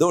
2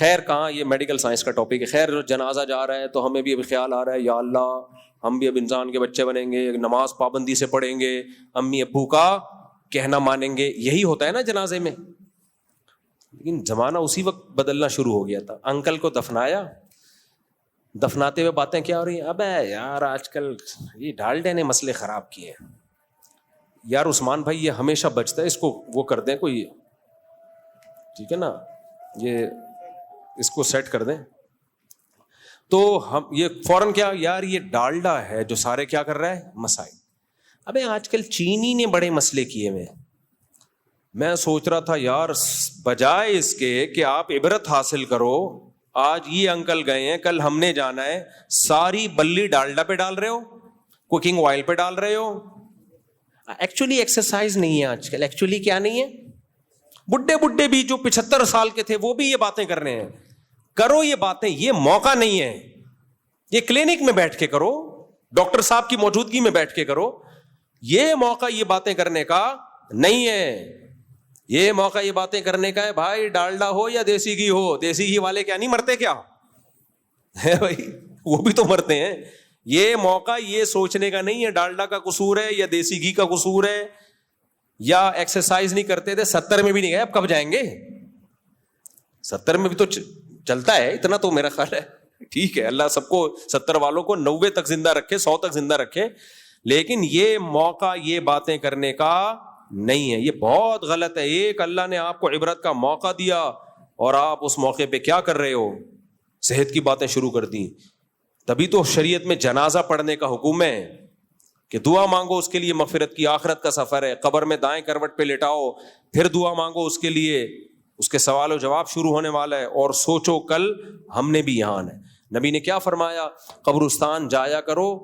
خیر کہاں یہ میڈیکل سائنس کا ٹاپک ہے. خیر جنازہ جا رہا ہے تو ہمیں بھی ابھی خیال آ رہا ہے یا اللہ ہم بھی اب انسان کے بچے بنیں گے, نماز پابندی سے پڑھیں گے, امی ابو کا کہنا مانیں گے. یہی ہوتا ہے نا جنازے میں. لیکن زمانہ اسی وقت بدلنا شروع ہو گیا تھا. انکل کو دفنایا, دفناتے ہوئے باتیں کیا ہو رہی ہیں, ابے یار آج کل یہ ڈالڈے نے مسئلے خراب کیے ہیں یار, عثمان بھائی یہ ہمیشہ بچتا ہے, اس کو وہ کر دیں کوئی, ٹھیک ہے نا, یہ اس کو سیٹ کر دیں. تو ہم یہ فوراً کیا یار یہ ڈالڈا ہے جو سارے کیا کر رہا ہے مسائل. ابے آج کل چینی نے بڑے مسئلے کیے ہوئے. میں سوچ رہا تھا یار بجائے اس کے کہ آپ عبرت حاصل کرو, آج یہ انکل گئے ہیں, کل ہم نے جانا ہے, ساری بلی ڈالڈا پہ ڈال رہے ہو, کوکنگ آئل پہ ڈال رہے ہو. ایکچولی ایکسرسائز نہیں ہے آج کل. ایکچولی کیا نہیں ہے, بڈھے بھی جو 75 سال کے تھے وہ بھی یہ باتیں کر رہے ہیں. کرو یہ باتیں, یہ موقع نہیں ہے. یہ کلینک میں بیٹھ کے کرو, ڈاکٹر صاحب کی موجودگی میں بیٹھ کے کرو. یہ موقع یہ باتیں کرنے کا نہیں ہے. یہ موقع یہ باتیں کرنے کا ہے بھائی, ڈالڈا ہو یا دیسی گھی ہو. دیسی گھی والے کیا نہیں مرتے کیا ہے بھائی, وہ بھی تو مرتے ہیں. یہ موقع یہ سوچنے کا نہیں ہے ڈالڈا کا قصور ہے یا دیسی گھی کا قصور ہے یا ایکسرسائز نہیں کرتے تھے 70 میں بھی نہیں گئے, اب کب جائیں گے. 70 میں بھی تو چلتا ہے اتنا, تو میرا خیال ہے ٹھیک ہے. اللہ سب کو 70 والوں کو 90 تک زندہ رکھے, 100 تک زندہ رکھے. لیکن یہ موقع یہ باتیں کرنے کا نہیں ہے. یہ بہت غلط ہے. ایک اللہ نے آپ کو عبرت کا موقع دیا اور آپ اس موقع پہ کیا کر رہے ہو, صحت کی باتیں شروع کر دی. تبھی تو شریعت میں جنازہ پڑھنے کا حکم ہے کہ دعا مانگو اس کے لیے مغفرت کی. آخرت کا سفر ہے, قبر میں دائیں کروٹ پہ لٹاؤ, پھر دعا مانگو اس کے لیے, اس کے سوال و جواب شروع ہونے والا ہے. اور سوچو کل ہم نے بھی یہاں آنا ہے. نبی نے کیا فرمایا, قبرستان جایا کرو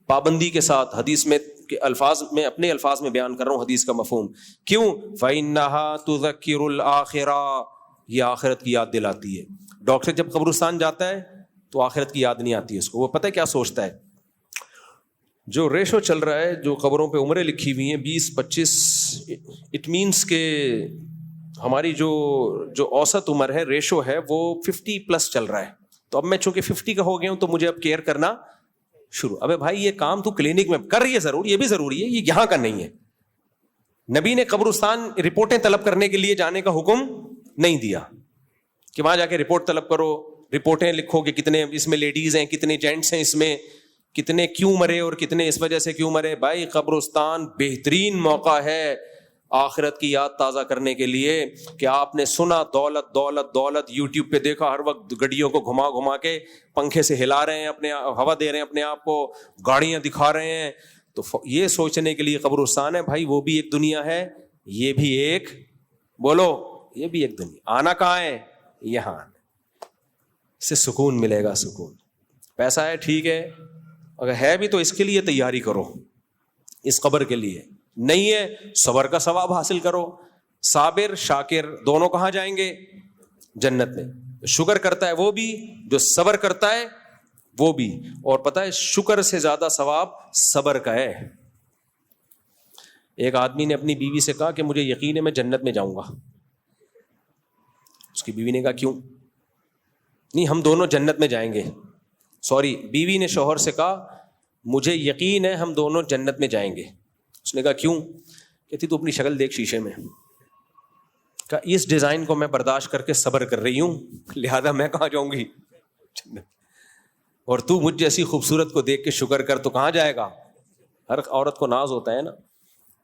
پابندی کے ساتھ. حدیث میں کے الفاظ میں اپنے الفاظ میں بیان کر رہا ہوں حدیث کا مفہوم. کیوں؟ فَإِنَّهَا تُذَكِّرُ الْآخِرَةَ, یہ آخرت کی یاد دلاتی ہے. ڈاکٹر جب قبرستان جاتا ہے تو آخرت کی یاد نہیں آتی ہے اس کو. وہ پتہ ہے کیا سوچتا ہے, جو ریشو چل رہا ہے, جو قبروں پہ عمریں لکھی ہوئی ہیں 20-25, اٹ مینس کہ ہماری جو اوسط عمر ہے, ریشو ہے وہ 50+ چل رہا ہے. تو اب میں چونکہ 50 کا ہو گیا ہوں تو مجھے اب کیئر کرنا شروع. ابے بھائی یہ کام تو کلینک میں کر رہی ہے ضرور, یہ بھی ضروری ہے, یہ یہاں کا نہیں ہے. نبی نے قبرستان رپورٹیں طلب کرنے کے لیے جانے کا حکم نہیں دیا کہ وہاں جا کے رپورٹ طلب کرو, رپورٹیں لکھو کہ کتنے اس میں لیڈیز ہیں, کتنے جینٹس ہیں, اس میں کتنے کیوں مرے اور کتنے اس وجہ سے کیوں مرے. بھائی قبرستان بہترین موقع ہے آخرت کی یاد تازہ کرنے کے لیے. کہ آپ نے سنا دولت دولت دولت, یوٹیوب پہ دیکھا ہر وقت گڈیوں کو گھما گھما کے پنکھے سے ہلا رہے ہیں, اپنے ہوا دے رہے ہیں اپنے آپ کو, گاڑیاں دکھا رہے ہیں. تو یہ سوچنے کے لیے قبرستان ہے بھائی, وہ بھی ایک دنیا ہے, یہ بھی ایک, بولو یہ بھی ایک دنیا. آنا کہاں ہے, یہاں. اس سے سکون ملے گا, سکون. پیسہ ہے ٹھیک ہے, اگر ہے بھی تو اس کے لیے تیاری کرو, اس قبر کے لیے. نہیں ہے صبر کا ثواب حاصل کرو. صابر شاکر دونوں کہاں جائیں گے, جنت میں. شکر کرتا ہے وہ بھی, جو صبر کرتا ہے وہ بھی. اور پتہ ہے شکر سے زیادہ ثواب صبر کا ہے. ایک آدمی نے اپنی بیوی سے کہا کہ مجھے یقین ہے میں جنت میں جاؤں گا. اس کی بیوی نے کہا کیوں؟ نہیں ہم دونوں جنت میں جائیں گے. سوری, بیوی نے شوہر سے کہا مجھے یقین ہے ہم دونوں جنت میں جائیں گے. اس نے کہا کیوں؟ کہتی تو اپنی شکل دیکھ شیشے میں. کہا اس ڈیزائن کو میں برداشت کر کے صبر کر رہی ہوں, لہذا میں کہاں جاؤں گی جنت. اور تو مجھ جیسی خوبصورت کو دیکھ کے شکر کر تو کہاں جائے گا. ہر عورت کو ناز ہوتا ہے نا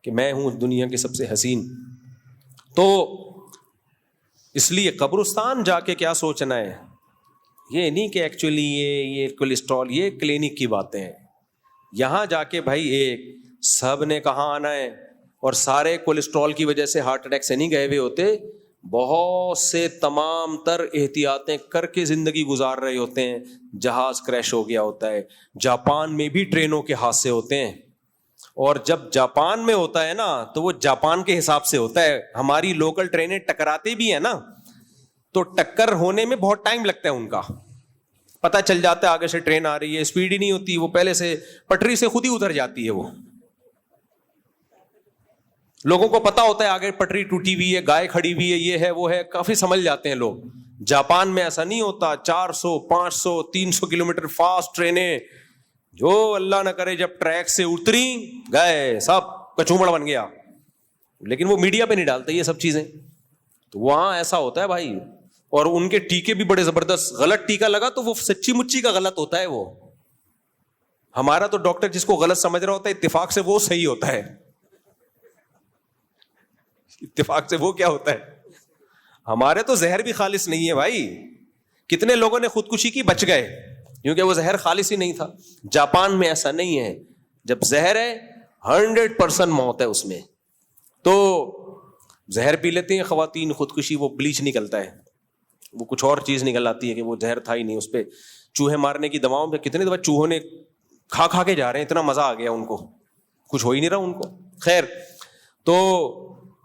کہ میں ہوں دنیا کی سب سے حسین. تو اس لیے قبرستان جا کے کیا سوچنا ہے, یہ نہیں کہ ایکچولی یہ کولیسٹرول, یہ کلینک کی باتیں ہیں. یہاں جا کے بھائی ایک سب نے کہاں آنا ہے, اور سارے کولیسٹرول کی وجہ سے ہارٹ اٹیک سے نہیں گئے ہوئے ہوتے, بہت سے تمام تر احتیاطیں کر کے زندگی گزار رہے ہوتے ہیں. جہاز کریش ہو گیا ہوتا ہے, جاپان میں بھی ٹرینوں کے حادثے ہوتے ہیں. اور جب جاپان میں ہوتا ہے نا تو وہ جاپان کے حساب سے ہوتا ہے. ہماری لوکل ٹرینیں ٹکراتے بھی ہیں نا تو ٹکر ہونے میں بہت ٹائم لگتا ہے, ان کا پتہ چل جاتا ہے آگے سے ٹرین آ رہی ہے, اسپیڈ ہی نہیں ہوتی, وہ پہلے سے پٹری سے خود ہی اتر جاتی ہے. وہ لوگوں کو پتا ہوتا ہے آگے پٹری ٹوٹی ہوئی ہے, گائے کھڑی ہوئی ہے, یہ ہے وہ ہے, کافی سمجھ جاتے ہیں لوگ. جاپان میں ایسا نہیں ہوتا. 400 500 300 کلومیٹر فاسٹ ٹرینیں, جو اللہ نہ کرے جب ٹریک سے اتری گئے سب کچومڑ بن گیا. لیکن وہ میڈیا پہ نہیں ڈالتے یہ سب چیزیں. تو وہاں ایسا ہوتا ہے بھائی. اور ان کے ٹیکے بھی بڑے زبردست. غلط ٹیکا لگا تو وہ سچی مچی کا غلط ہوتا ہے. وہ ہمارا تو ڈاکٹر جس کو غلط سمجھ رہا ہوتا ہے اتفاق سے وہ صحیح ہوتا ہے. اتفاق سے وہ کیا ہوتا ہے. ہمارے تو زہر بھی خالص نہیں ہے بھائی. کتنے لوگوں نے خودکشی کی بچ گئے کیونکہ وہ زہر خالص ہی نہیں تھا. جاپان میں ایسا نہیں ہے. جب زہر ہے 100% موت ہے اس میں. تو زہر پی لیتے ہیں خواتین خودکشی, وہ بلیچ نکلتا ہے, وہ کچھ اور چیز نکل آتی ہے کہ وہ زہر تھا ہی نہیں. اس پہ چوہے مارنے کی دواؤں پہ کتنے دفعہ چوہوں نے کھا کے جا رہے ہیں, اتنا مزہ آ گیا ان کو, کچھ ہو ہی نہیں رہا ان کو. خیر, تو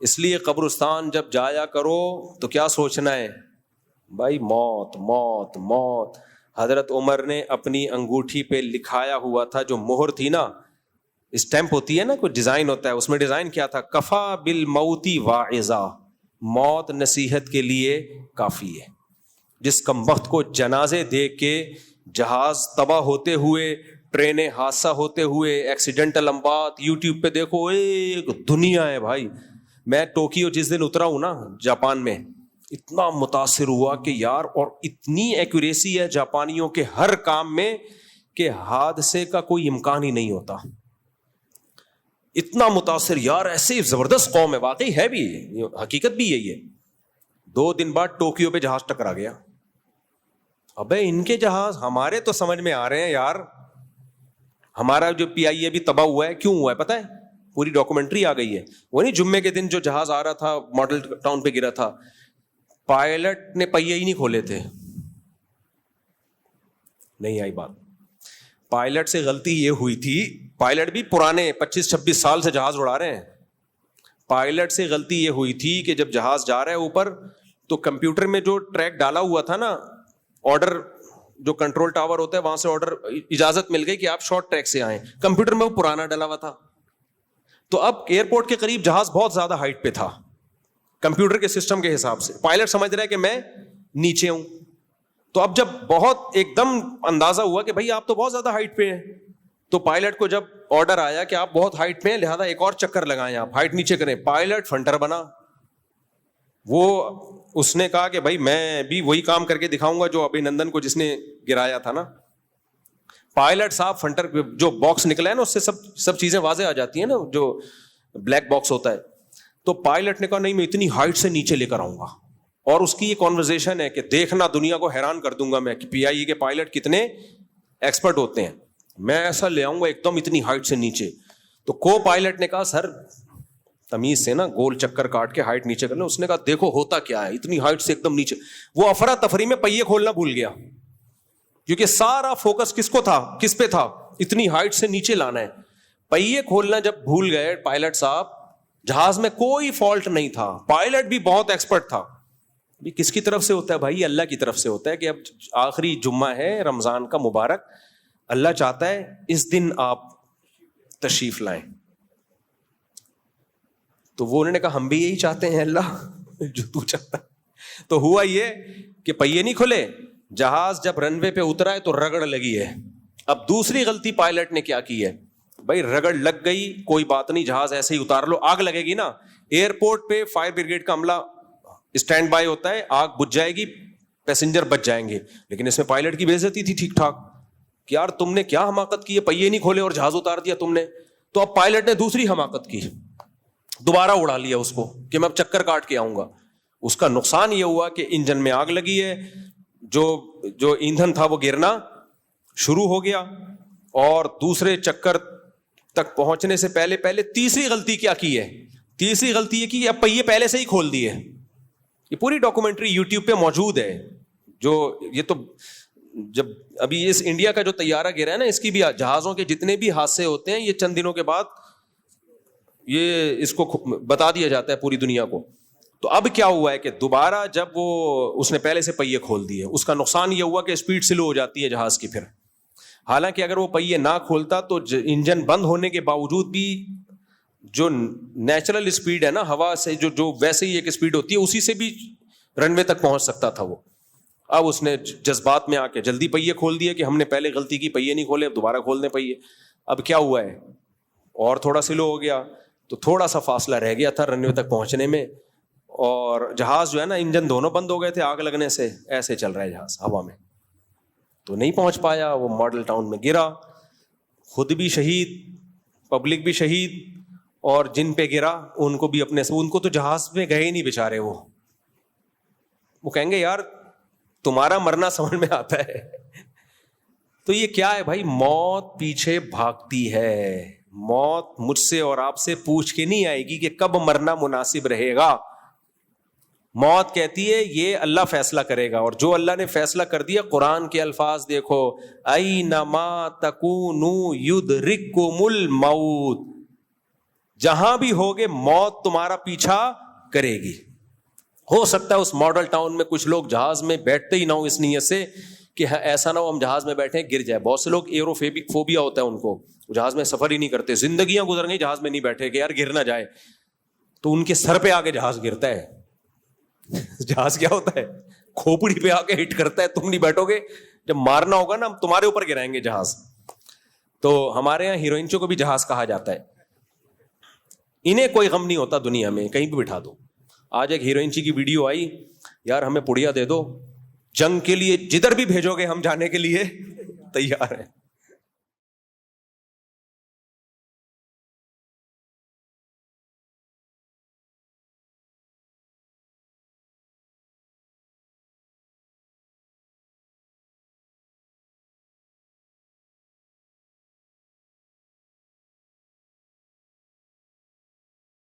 اس لیے قبرستان جب جایا کرو تو کیا سوچنا ہے بھائی, موت موت موت. حضرت عمر نے اپنی انگوٹھی پہ لکھایا ہوا تھا, جو مہر تھی نا, اسٹیمپ ہوتی ہے نا, کوئی ڈیزائن ہوتا ہے, اس میں ڈیزائن کیا تھا, کفا بالموتی واعظا, موت نصیحت کے لیے کافی ہے. جس کمبخت کو جنازے دیکھ کے جہاز تباہ ہوتے ہوئے, ٹرینیں حادثہ ہوتے ہوئے, ایکسیڈنٹل اموات یوٹیوب پہ دیکھو, ایک دنیا ہے بھائی. میں ٹوکیو جس دن اترا ہوں نا جاپان میں, اتنا متاثر ہوا کہ یار, اور اتنی ایکوریسی ہے جاپانیوں کے ہر کام میں کہ حادثے کا کوئی امکان ہی نہیں ہوتا. اتنا متاثر یار, ایسے زبردست قوم ہے, واقعی ہے بھی, حقیقت بھی یہی ہے. 2 دن بعد ٹوکیو پہ جہاز ٹکرا گیا. ابے ان کے جہاز ہمارے تو سمجھ میں آ رہے ہیں یار. ہمارا جو PIA بھی تباہ ہوا ہے, کیوں ہوا ہے پتہ ہے, پوری ڈاکومنٹری آ گئی ہے. وہ نہیں جمعے کے دن جو جہاز آ رہا تھا ماڈل ٹاؤن پہ گرا تھا, پائلٹ نے پہیے ہی نہیں کھولے تھے. نہیں آئی بات. پائلٹ سے غلطی یہ ہوئی تھی, پائلٹ بھی پرانے 25-26 سال سے جہاز اڑا رہے ہیں. پائلٹ سے غلطی یہ ہوئی تھی کہ جب جہاز جا رہا ہے اوپر, تو کمپیوٹر میں جو ٹریک ڈالا ہوا تھا نا, آرڈر جو کنٹرول ٹاور ہوتا ہے وہاں سے آرڈر, اجازت مل گئی کہ آپ شارٹ ٹریک سے آئیں. کمپیوٹر میں وہ پرانا ڈلا ہوا تھا. تو اب ایئرپورٹ کے قریب جہاز بہت زیادہ ہائٹ پہ تھا کمپیوٹر کے سسٹم کے حساب سے. پائلٹ سمجھ رہا ہے کہ میں نیچے ہوں. تو اب جب بہت ایک دم اندازہ ہوا کہ بھائی آپ تو بہت زیادہ ہائٹ پہ ہیں, تو پائلٹ کو جب آرڈر آیا کہ آپ بہت ہائٹ پہ ہیں, لہذا ایک اور چکر لگائیں, آپ ہائٹ نیچے کریں. پائلٹ فنٹر بنا. وہ اس نے کہا کہ بھائی میں بھی وہی کام کر کے دکھاؤں گا جو ابھینندن کو جس نے گرایا تھا نا. پائلٹ صاحب فنٹر جو باکس نکلا ہے نا, اس سے سب چیزیں واضح آ جاتی ہیں نا, جو بلیک باکس ہوتا ہے. تو پائلٹ نے کہا نہیں میں اتنی ہائٹ سے نیچے لے کر آؤں گا. اور اس کی یہ کانورزیشن ہے کہ دیکھنا دنیا کو حیران کر دوں گا میں کہ PIA کے پائلٹ کتنے ایکسپرٹ ہوتے ہیں. میں ایسا لے آؤں گا ایک دم اتنی ہائٹ سے نیچے. تو کو پائلٹ نے کہا سر تمیز سے نا گول چکر کاٹ کے ہائٹ نیچے کر لیں. اس نے کہا دیکھو ہوتا کیا ہے, اتنی ہائٹ سے ایک دم نیچے. وہ افراتفری میں پہیے کھولنا بھول گیا, کیونکہ سارا فوکس کس کو تھا, کس پہ تھا, اتنی ہائٹ سے نیچے لانا ہے. پہیے کھولنا جب بھول گئے پائلٹ صاحب, جہاز میں کوئی فالٹ نہیں تھا, پائلٹ بھی بہت ایکسپرٹ تھا. کس کی طرف سے ہوتا ہے بھائی, اللہ کی طرف سے ہوتا ہے کہ اب آخری جمعہ ہے رمضان کا مبارک, اللہ چاہتا ہے اس دن آپ تشریف لائیں. تو وہ انہوں نے کہا ہم بھی یہی چاہتے ہیں اللہ جو تو چاہتا ہے. تو ہوا یہ کہ پہیے نہیں کھلے, جہاز جب رن وے پہ اترا ہے تو رگڑ لگی ہے. اب دوسری غلطی پائلٹ نے کیا کی ہے بھائی, رگڑ لگ گئی کوئی بات نہیں, جہاز ایسے ہی اتار لو, آگ لگے گی نا. ایئرپورٹ پہ فائر بریگیڈ کا عملہ اسٹینڈ بائی ہوتا ہے, آگ بجھ جائے گی, پیسنجر بچ جائیں گے. لیکن اس میں پائلٹ کی بے عزتی تھی ٹھیک ٹھاک کہ یار تم نے کیا حماقت کی ہے, پہیے نہیں کھولے اور جہاز اتار دیا تم نے. تو اب پائلٹ نے دوسری حماقت کی, دوبارہ اڑا لیا اس کو کہ میں اب چکر کاٹ کے آؤں گا. اس کا نقصان یہ ہوا کہ انجن میں آگ لگی ہے, جو ایندھن تھا وہ گرنا شروع ہو گیا. اور دوسرے چکر تک پہنچنے سے پہلے تیسری غلطی کیا کی ہے, تیسری غلطی یہ کی اب پہیے پہلے سے ہی کھول دیے. یہ پوری ڈاکومنٹری یوٹیوب پہ موجود ہے. جو یہ تو جب ابھی اس انڈیا کا جو طیارہ گرا ہے نا, اس کی بھی جہازوں کے جتنے بھی حادثے ہوتے ہیں یہ چند دنوں کے بعد یہ اس کو بتا دیا جاتا ہے پوری دنیا کو. تو اب کیا ہوا ہے کہ دوبارہ جب وہ اس نے پہلے سے پہیے کھول دیے, اس کا نقصان یہ ہوا کہ اسپیڈ سلو ہو جاتی ہے جہاز کی. پھر حالانکہ اگر وہ پہیے نہ کھولتا تو انجن بند ہونے کے باوجود بھی جو نیچرل اسپیڈ ہے نا ہوا سے, جو ویسے ہی ایک اسپیڈ ہوتی ہے, اسی سے بھی رن وے تک پہنچ سکتا تھا وہ. اب اس نے جذبات میں آ کے جلدی پہیے کھول دیے کہ ہم نے پہلے غلطی کی, پہیے نہیں کھولے, اب دوبارہ کھول دیں پہیے. اب کیا ہوا ہے, اور تھوڑا سلو ہو گیا, تو تھوڑا سا فاصلہ رہ گیا تھا رن وے تک پہنچنے میں, اور جہاز جو ہے نا انجن دونوں بند ہو گئے تھے آگ لگنے سے, ایسے چل رہا ہے جہاز ہوا میں, تو نہیں پہنچ پایا. وہ ماڈل ٹاؤن میں گرا, خود بھی شہید, پبلک بھی شہید, اور جن پہ گرا ان کو بھی اپنے سے, ان کو تو جہاز میں گئے نہیں بیچارے, وہ کہیں گے یار تمہارا مرنا سمجھ میں آتا ہے. تو یہ کیا ہے بھائی, موت پیچھے بھاگتی ہے. موت مجھ سے اور آپ سے پوچھ کے نہیں آئے گی کہ کب مرنا مناسب رہے گا. موت کہتی ہے یہ اللہ فیصلہ کرے گا, اور جو اللہ نے فیصلہ کر دیا, قرآن کے الفاظ دیکھو, اینما تکونوا یدرککم الموت, جہاں بھی ہوگے موت تمہارا پیچھا کرے گی. ہو سکتا ہے اس ماڈل ٹاؤن میں کچھ لوگ جہاز میں بیٹھتے ہی نہ ہو اس نیت سے کہ ایسا نہ ہو ہم جہاز میں بیٹھے گر جائے. بہت سے لوگ ایروفوبیا ہوتا ہے ان کو, جہاز میں سفر ہی نہیں کرتے, زندگیاں گزر گئی جہاز میں نہیں بیٹھے کہ یار گر نہ جائے, تو ان کے سر پہ آ کے جہاز گرتا ہے. جہاز کیا ہوتا ہے, کھوپڑی پہ آ کے ہٹ کرتا ہے, تم نہیں بیٹھو گے, جب مارنا ہوگا نا تمہارے اوپر گرائیں گے جہاز. تو ہمارے یہاں ہیروئنچوں کو بھی جہاز کہا جاتا ہے. انہیں کوئی غم نہیں ہوتا دنیا میں, کہیں بھی بٹھا دو. آج ایک ہیروئنچی کی ویڈیو آئی, یار ہمیں پڑیا دے دو, جنگ کے لیے جدھر بھی بھیجو گے ہم جانے کے لیے تیار ہیں.